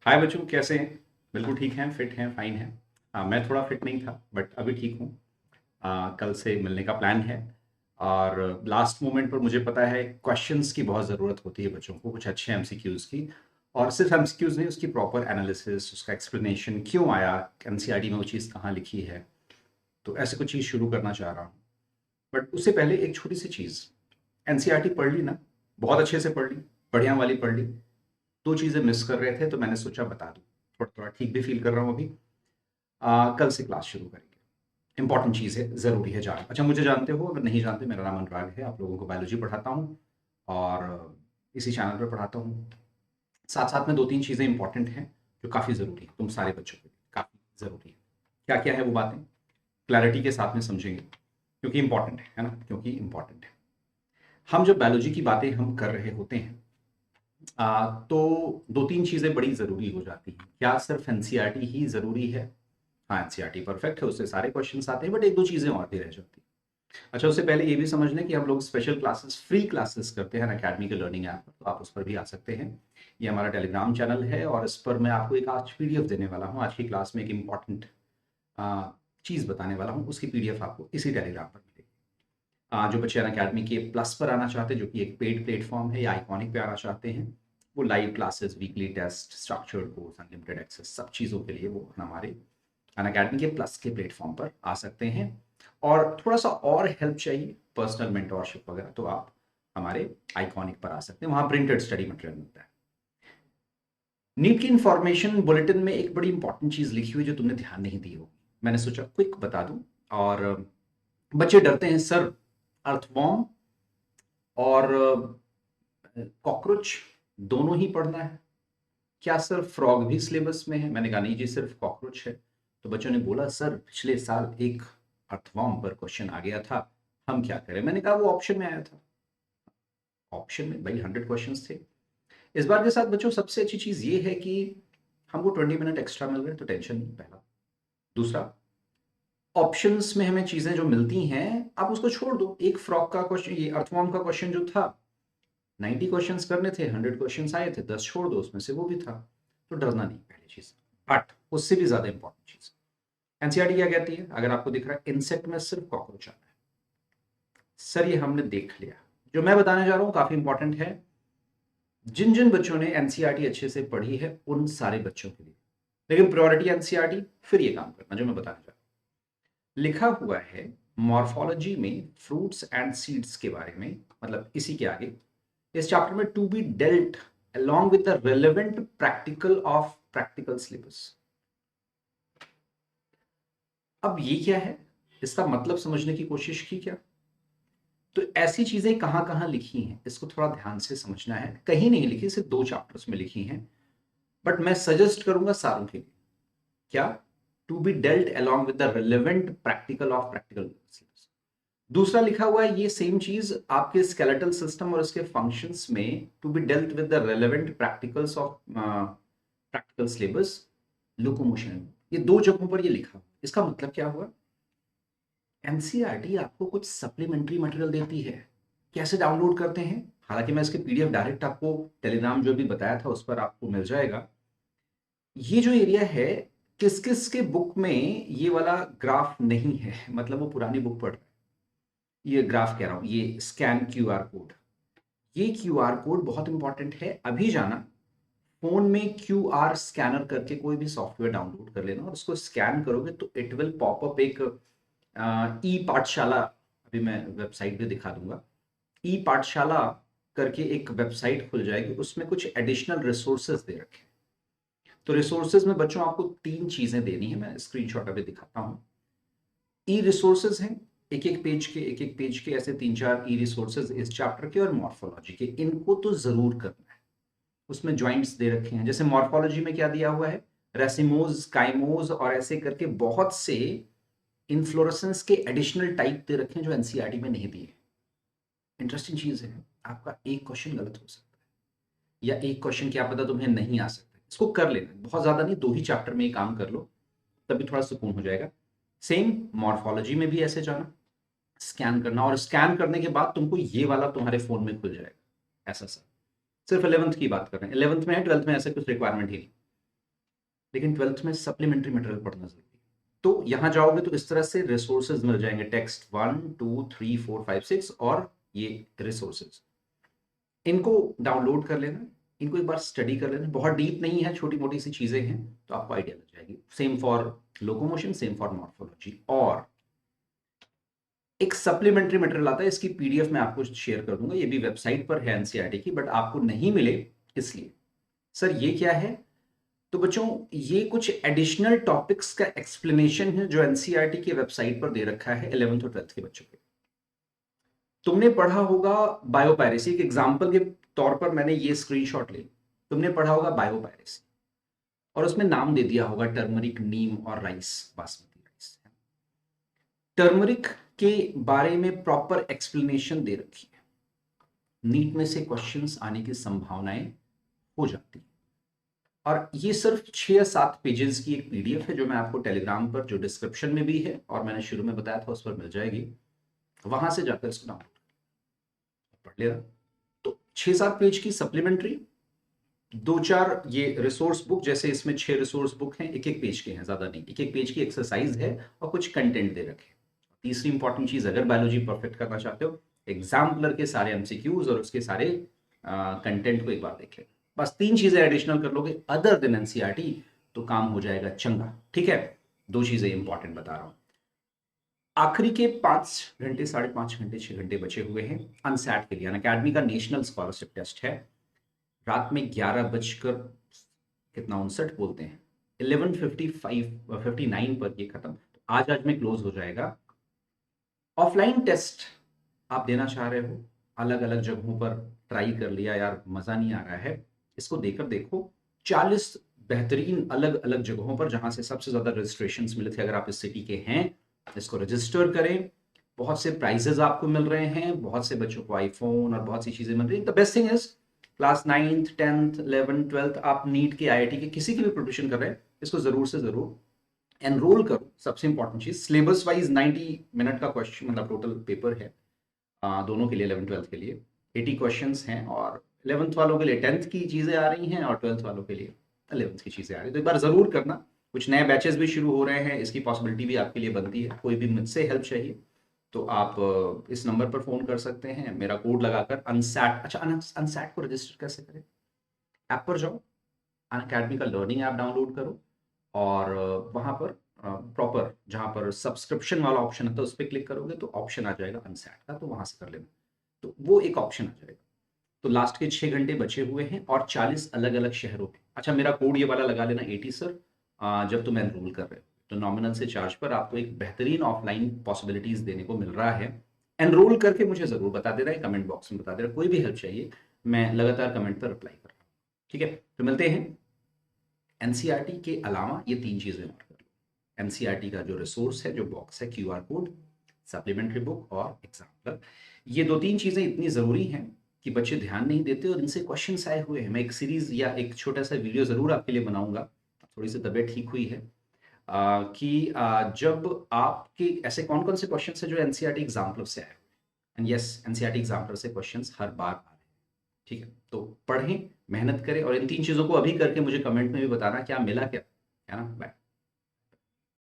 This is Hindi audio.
हाय बच्चों, कैसे हैं? बिल्कुल ठीक हैं, फिट हैं, फाइन हैं। मैं थोड़ा फिट नहीं था बट अभी ठीक हूँ। कल से मिलने का प्लान है। और लास्ट मोमेंट पर मुझे पता है क्वेश्चंस की बहुत ज़रूरत होती है बच्चों को, कुछ अच्छे एमसीक्यूज़ की। और सिर्फ एमसीक्यूज़ नहीं, उसकी प्रॉपर एनालिसिस, उसका एक्सप्लेनेशन क्यों आया, एनसीईआरटी में वो चीज़ कहाँ लिखी है। तो ऐसे कुछ चीज़ शुरू करना चाह रहा हूँ। बट उससे पहले एक छोटी सी चीज़। एनसीईआरटी पढ़ ली ना? बहुत अच्छे से पढ़ ली, बढ़िया वाली पढ़ ली। दो चीज़ें मिस कर रहे थे तो मैंने सोचा बता दूँ। थोड़ा थोड़ा ठीक भी फील कर रहा हूँ अभी। कल से क्लास शुरू करेंगे। इंपॉर्टेंट चीज़ है, ज़रूरी है जानना। अच्छा, मुझे जानते हो, अगर नहीं जानते, मेरा नाम अनुराग है। आप लोगों को बायोलॉजी पढ़ाता हूँ और इसी चैनल पर पढ़ाता हूँ। साथ साथ में दो तीन चीज़ें इंपॉर्टेंट हैं जो काफ़ी ज़रूरी है, तुम सारे बच्चों के लिए काफ़ी ज़रूरी है। क्या क्या है वो बातें क्लैरिटी के साथ में समझेंगे, क्योंकि इंपॉर्टेंट है ना, क्योंकि इंपॉर्टेंट है। हम जब बायोलॉजी की बातें हम कर रहे होते हैं तो दो तीन चीज़ें बड़ी ज़रूरी हो जाती हैं। क्या सिर्फ एनसीईआरटी ही ज़रूरी है? हाँ, एनसीईआरटी परफेक्ट है, उससे सारे क्वेश्चंस आते हैं, बट एक दो चीज़ें और भी रह जाती हैं। अच्छा, उससे पहले ये भी समझ लें कि हम लोग स्पेशल क्लासेस, फ्री क्लासेस करते हैं अकेडमी के लर्निंग ऐप पर, तो आप उस पर भी आ सकते हैं। ये हमारा टेलीग्राम चैनल है और इस पर मैं आपको एक आज पीडीएफ देने वाला हूँ। आज की क्लास में एक इम्पॉर्टेंट चीज़ बताने वाला हूँ, उसकी पीडीएफ आपको इसी टेलीग्राम पर मिलेगी। जो बच्चे अकेडमी के प्लस पर आना चाहते हैं, जो कि एक पेड प्लेटफॉर्म है, या आइकॉनिक पे आना चाहते हैं, वो live classes, weekly test, structured course, unlimited access, सब चीज़ों के लिए वो हमारे अनअकैडमी के प्लस के प्लेटफॉर्म पर आ सकते हैं। और थोड़ा सा और हेल्प चाहिए, पर्सनल मेंटोरशिप वगैरह, तो आप हमारे आइकॉनिक पर आ सकते हैं, वहाँ प्रिंटेड स्टडी मटेरियल मिलता है। नीट की इंफॉर्मेशन बुलेटिन में एक बड़ी इंपॉर्टेंट चीज़ लिखी हुई है जो तुमने ध्यान नहीं दी होगी, मैंने सोचा क्विक बता दूं। और बच्चे डरते हैं, सर अर्थवॉर्म और कॉकरोच दोनों ही पढ़ना है, क्या सिर्फ फ्रॉग भी सिलेबस में है? मैंने कहा नहीं जी, सिर्फ कॉकरोच है। तो बच्चों ने बोला सर पिछले साल एक अर्थवॉर्म पर क्वेश्चन आ गया था, हम क्या करें? मैंने कहा वो ऑप्शन में आया था। ऑप्शन में भाई 100 क्वेश्चंस थे। इस बार के साथ बच्चों सबसे अच्छी चीज ये है कि हमको 20 मिनट एक्स्ट्रा मिल रहे, तो टेंशन नहीं, पहला। दूसरा, ऑप्शंस में हमें चीजें जो मिलती हैं, आप उसको छोड़ दो। एक फ्रॉग का क्वेश्चन, ये अर्थवॉर्म का क्वेश्चन जो था, 90 क्वेश्चंस करने थे, 100 क्वेश्चंस आए थे, 10 छोड़ दो, उसमें से वो भी था। तो डरना नहीं, पहली चीज। बट उससे भी ज्यादा इंपॉर्टेंट चीज, एनसीईआरटी क्या कहती है? अगर आपको दिख रहा है इंसेक्ट में सिर्फ कॉकरोच आना है, सर ये हमने देख लिया। जो मैं बताने जा रहा हूं काफी इंपॉर्टेंट है, जिन जिन बच्चों ने एनसीईआरटी अच्छे से पढ़ी है उन सारे बच्चों के लिए। लेकिन प्रायोरिटी एनसीईआरटी, फिर ये काम करना जो मैं बताने जा रहा हूं। लिखा हुआ है मॉर्फोलॉजी में फ्रूट्स एंड सीड्स के बारे में, मतलब इसी के आगे इस चैप्टर में, to be dealt along with the relevant practical of practical syllabus। अब ये क्या है, इसका मतलब समझने की कोशिश की क्या? तो ऐसी चीजें कहां कहां लिखी हैं, इसको थोड़ा ध्यान से समझना है। कहीं नहीं लिखी, सिर्फ दो चैप्टर्स में लिखी हैं, बट मैं सजेस्ट करूंगा सारों के लिए। क्या? To be dealt along with the relevant practical of practical syllabus। दूसरा लिखा हुआ है ये सेम चीज आपके स्केलेटल सिस्टम और इसके फंक्शंस में, to be dealt with the relevant practicals of practical syllabus, locomotion. ये दो जगहों पर ये लिखा। इसका मतलब क्या हुआ? एनसीईआरटी आपको कुछ सप्लीमेंट्री मटेरियल देती है। कैसे डाउनलोड करते हैं? हालांकि मैं इसके पीडीएफ डायरेक्ट आपको टेलीग्राम जो भी बताया था उस पर आपको मिल जाएगा। ये जो एरिया है, किस किस के बुक में ये वाला ग्राफ नहीं है, मतलब वो पुरानी बुक पढ़ रहा है। ये ग्राफ कह रहा हूं, ये स्कैन क्यूआर कोड। ये क्यूआर कोड बहुत इंपॉर्टेंट है। अभी जाना, फोन में क्यूआर स्कैनर करके कोई भी सॉफ्टवेयर डाउनलोड कर लेना, और उसको स्कैन करोगे तो इट विल पॉप अप एक ई पाठशाला। अभी मैं वेबसाइट भी दिखा दूंगा। ई पाठशाला करके एक वेबसाइट खुल जाएगी, उसमें कुछ एडिशनल रिसोर्सेज दे रखे हैं। तो रिसोर्सेज में बच्चों आपको तीन चीजें देनी है, मैं स्क्रीनशॉट अभी दिखाता हूं। ई रिसोर्सेज हैं, एक एक पेज के ऐसे तीन चार ई रिसोर्सेज इस चैप्टर के और मॉर्फोलॉजी के, इनको तो जरूर करना है। उसमें ज्वाइंट्स दे रखे हैं, जैसे मॉर्फोलॉजी में क्या दिया हुआ है, रेसिमोज, काइमोज और ऐसे करके बहुत से इन्फ्लोरेसेंस के एडिशनल टाइप दे रखे हैं जो एनसीईआरटी में नहीं दिए। इंटरेस्टिंग चीज है, आपका एक क्वेश्चन गलत हो सकता है, या एक क्वेश्चन क्या पता तुम्हें नहीं आ सकता। इसको कर लेना, बहुत ज्यादा नहीं, दो ही चैप्टर में ये काम कर लो, तभी थोड़ा सुकून हो जाएगा। सेम मॉर्फोलॉजी में भी ऐसे जाना, स्कैन करना, और स्कैन करने के बाद तुमको ये वाला तुम्हारे फोन में खुल जाएगा। ऐसा सर सिर्फ 11th की बात कर रहे हैं, 11th में है, 12th में ऐसे कुछ रिक्वायरमेंट ही नहीं। लेकिन 12th में सप्लीमेंट्री मटेरियल पढ़ना जरूरी है। तो यहाँ जाओगे तो इस तरह से रिसोर्सेज मिल जाएंगे, टेक्स्ट 1 2 3 4 5 6 और ये रिसोर्सेज, इनको डाउनलोड कर लेना, इनको एक बार स्टडी कर लेना, बहुत डीप नहीं है, छोटी मोटी सी चीजें हैं, तो आपको आइडिया लग जाएगी। Same for locomotion, same for morphology. और एक सप्लीमेंट्री मटेरियल आता है, इसकी पीडीएफ मैं आपको शेयर कर दूंगा, ये भी वेबसाइट पर है एनसीईआरटी की, बट आपको नहीं मिले इसलिए। सर ये क्या है? तो बच्चों ये कुछ एडिशनल टॉपिक्स का एक्सप्लेनेशन है जो एनसीईआरटी की वेबसाइट पर दे रखा है 11th और 12th के बच्चों के। तुमने पढ़ा होगा बायोपायरेसी, एक एग्जांपल के तौर पर मैंने ये स्क्रीनशॉट ली, तुमने पढ़ा होगा बायोपायरेसी और उसमें नाम दे दिया होगा टर्मरिक, नीम और राइस, बासमती राइस। टर्मरिक के बारे में प्रॉपर एक्सप्लेनेशन दे रखी है, नीट में से क्वेश्चंस आने की संभावनाएं हो जाती है। और ये सिर्फ 6 या 7 पेजेस की एक पीडीएफ है जो मैं आपको टेलीग्राम पर, जो डिस्क्रिप्शन में भी है और मैंने शुरू में बताया था उस पर मिल जाएगी, वहां से जाकर इसको डाउनलोड पढ़ लेना। तो 6-7 पेज की सप्लीमेंट्री, 2-4 ये रिसोर्स बुक, जैसे इसमें 6 रिसोर्स बुक हैं, एक एक पेज के हैं, ज्यादा नहीं, एक एक पेज की एक्सरसाइज है और कुछ कंटेंट दे रखे। तीसरी इंपॉर्टेंट चीज, अगर बायोलॉजी परफेक्ट करना चाहते हो, एग्जाम्पलर के सारे एमसीक्यूज और उसके सारे कंटेंट को एक बार देख लें। बस 3 चीजें एडिशनल कर लोगे अदर देन एनसीईआरटी तो काम हो जाएगा चंगा। ठीक है, 2 चीजें इंपॉर्टेंट बता रहा हूं। आखिरी के 5 घंटे, 5.5 घंटे, 6 घंटे बचे हुए हैं अनसैट के लिए। अनअकैडमी का नेशनल स्कॉलरशिप टेस्ट है, रात में 11 बजकर कितना 59 बोलते हैं, 11:59 पर ये खत्म, तो आज में क्लोज हो जाएगा। ऑफलाइन टेस्ट आप देना चाह रहे हो, अलग अलग जगहों पर ट्राई कर लिया यार मजा नहीं आ रहा है, इसको देकर देखो 40 बेहतरीन अलग अलग जगहों पर जहां से सबसे ज्यादा रजिस्ट्रेशन मिले थे, अगर आप इस सिटी के हैं इसको रजिस्टर करें। बहुत से प्राइजेस आपको मिल रहे हैं, बहुत से बच्चों को आईफोन और बहुत सी चीजें मिल रही हैं। The best thing is class 9th 10th 11th 12th आप नीट के आईआईटी के किसी की भी प्रिपरेशन कर रहे हैं, इसको जरूर से जरूर एनरोल करो। सबसे इंपॉर्टेंट चीज, सिलेबस वाइज 90 मिनट का क्वेश्चन मतलब टोटल पेपर है दोनों के लिए, 11th 12th के लिए 80 क्वेश्चंस हैं, और 11th वालों के लिए 10th की चीजें आ रही हैं और 12th वालों के लिए 11th की चीजें आ रही हैं। तो एक बार जरूर करना, कुछ नए बैचेस भी शुरू हो रहे हैं, इसकी पॉसिबिलिटी भी आपके लिए बनती है। कोई भी मुझसे हेल्प चाहिए तो आप इस नंबर पर फोन कर सकते हैं, मेरा कोड लगाकर अनसैट। अच्छा, अनसैट को रजिस्टर कैसे करें? ऐप पर जाओ, अनअकैडमी का लर्निंग ऐप डाउनलोड करो और वहां पर प्रॉपर जहां पर सब्सक्रिप्शन वाला ऑप्शन है तो उस पर क्लिक करोगे तो ऑप्शन आ जाएगा अनसैट का, तो वहां से कर लेना, तो वो एक ऑप्शन आ जाएगा। तो लास्ट के 6 घंटे बचे हुए हैं और 40 अलग अलग शहरों में। अच्छा, मेरा कोड ये वाला लगा लेना 80 सर, जब तुम एनरोल कर रहे हो तो नॉमिनल से चार्ज पर आपको एक बेहतरीन ऑफलाइन पॉसिबिलिटीज देने को मिल रहा है। एनरोल करके मुझे जरूर बता दे रहा है, कमेंट बॉक्स में बता दे रहा है, कोई भी हेल्प चाहिए मैं लगातार कमेंट पर रिप्लाई कर रहा हूँ। ठीक है, तो मिलते हैं। एनसीईआरटी के अलावा ये 3 चीजें नोट कर लो, एनसीईआरटी का जो रिसोर्स है, जो बॉक्स है, क्यूआर कोड, सप्लीमेंट्री बुक और एग्जाम्पलर, ये 2-3 चीजें इतनी जरूरी हैं कि बच्चे ध्यान नहीं देते और इनसे क्वेश्चन आए हुए हैं। मैं एक सीरीज या एक छोटा सा वीडियो जरूर आपके लिए बनाऊंगा, थोड़ी सी तबीयत ठीक हुई है, कि जब आपके ऐसे कौन कौन से क्वेश्चन है जो एनसीईआरटी एग्जाम्पलर से आए, एंड यस एनसीईआरटी एग्जाम्पलर से क्वेश्चन हर बार आ रहे हैं। ठीक है, तो पढ़ें, मेहनत करें और इन 3 चीजों को अभी करके मुझे कमेंट में भी बताना क्या मिला क्या, है ना। बाय।